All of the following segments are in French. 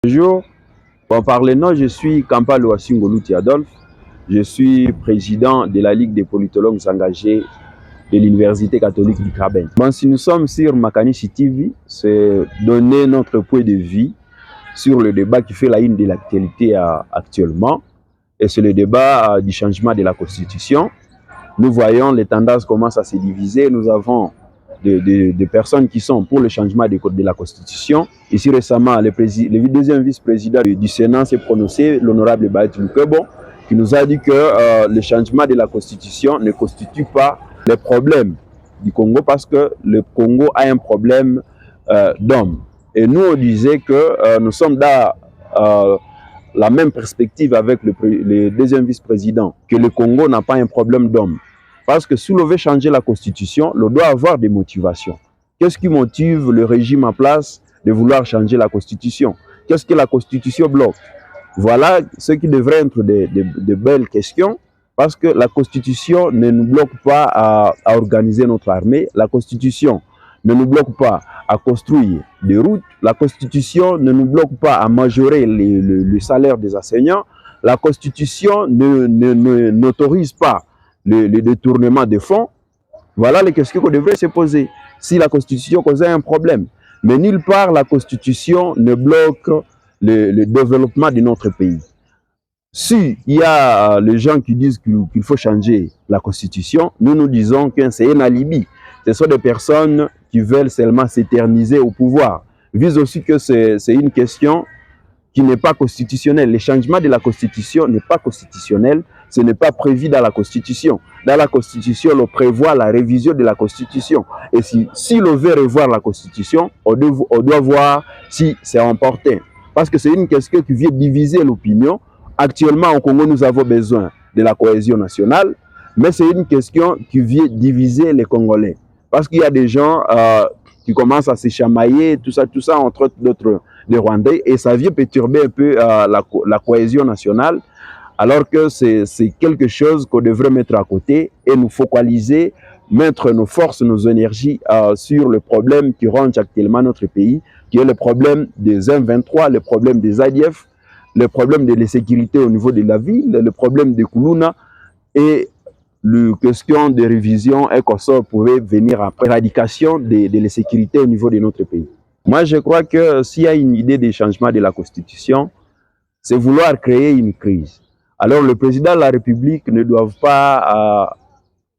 Bonjour, par les noms, je suis Kampalo Asingoluti Adolphe. Je suis président de la Ligue des politologues engagés de l'Université catholique du Graben. Bon, si nous sommes sur Makanishi TV, c'est donner notre point de vue sur le débat qui fait la une de l'actualité actuellement. Et c'est le débat du changement de la Constitution. Nous voyons les tendances commencent à se diviser. Nous avons des personnes qui sont pour le changement de la Constitution. Ici récemment, le deuxième vice-président du Sénat s'est prononcé, l'honorable Bahati Lukebo, qui nous a dit que le changement de la Constitution ne constitue pas le problème du Congo parce que le Congo a un problème d'hommes. Et nous, on disait que nous sommes dans la même perspective avec le deuxième vice-président, que le Congo n'a pas un problème d'hommes. Parce que si l'on veut changer la Constitution, l'on doit avoir des motivations. Qu'est-ce qui motive le régime en place de vouloir changer la Constitution? Qu'est-ce que la Constitution bloque? Voilà ce qui devrait être de belles questions, parce que la Constitution ne nous bloque pas à organiser notre armée, la Constitution ne nous bloque pas à construire des routes, la Constitution ne nous bloque pas à majorer le salaire des enseignants, la Constitution n'autorise pas le détournement des fonds. Voilà les questions qu'on devrait se poser si la Constitution causait un problème. Mais nulle part la Constitution ne bloque le développement de notre pays. Si il y a les gens qui disent qu'il faut changer la Constitution, nous disons que c'est un alibi. Ce sont des personnes qui veulent seulement s'éterniser au pouvoir. Vise aussi que c'est une question qui n'est pas constitutionnelle. Le changement de la Constitution n'est pas constitutionnel, ce n'est pas prévu dans la Constitution. Dans la Constitution, on prévoit la révision de la Constitution. Et si l'on veut revoir la Constitution, on doit voir si c'est opportun. Parce que c'est une question qui vient diviser l'opinion. Actuellement, au Congo, nous avons besoin de la cohésion nationale, mais c'est une question qui vient diviser les Congolais. Parce qu'il y a des gens qui commencent à se chamailler, tout ça entre d'autres des Rwandais, et ça vient perturber un peu la cohésion nationale, alors que c'est quelque chose qu'on devrait mettre à côté et nous focaliser, mettre nos forces, nos énergies sur le problème qui ronge actuellement notre pays, qui est le problème des M23, le problème des ADF, le problème de l'insécurité au niveau de la ville, le problème de Koulouna, et la question de révision et qu'on pourrait venir après l'éradication de l'insécurité au niveau de notre pays. Moi, je crois que s'il y a une idée de changement de la Constitution, c'est vouloir créer une crise. Alors, le président de la République ne doit pas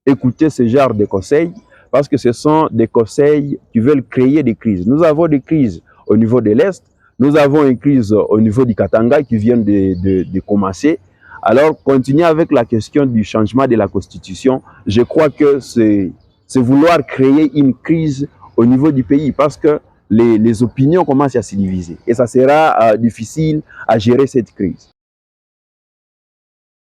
écouter ce genre de conseils, parce que ce sont des conseils qui veulent créer des crises. Nous avons des crises au niveau de l'Est, nous avons une crise au niveau du Katanga qui vient de commencer. Alors, continuer avec la question du changement de la Constitution, je crois que c'est vouloir créer une crise au niveau du pays, parce que les opinions commencent à se diviser. Et ça sera difficile à gérer cette crise.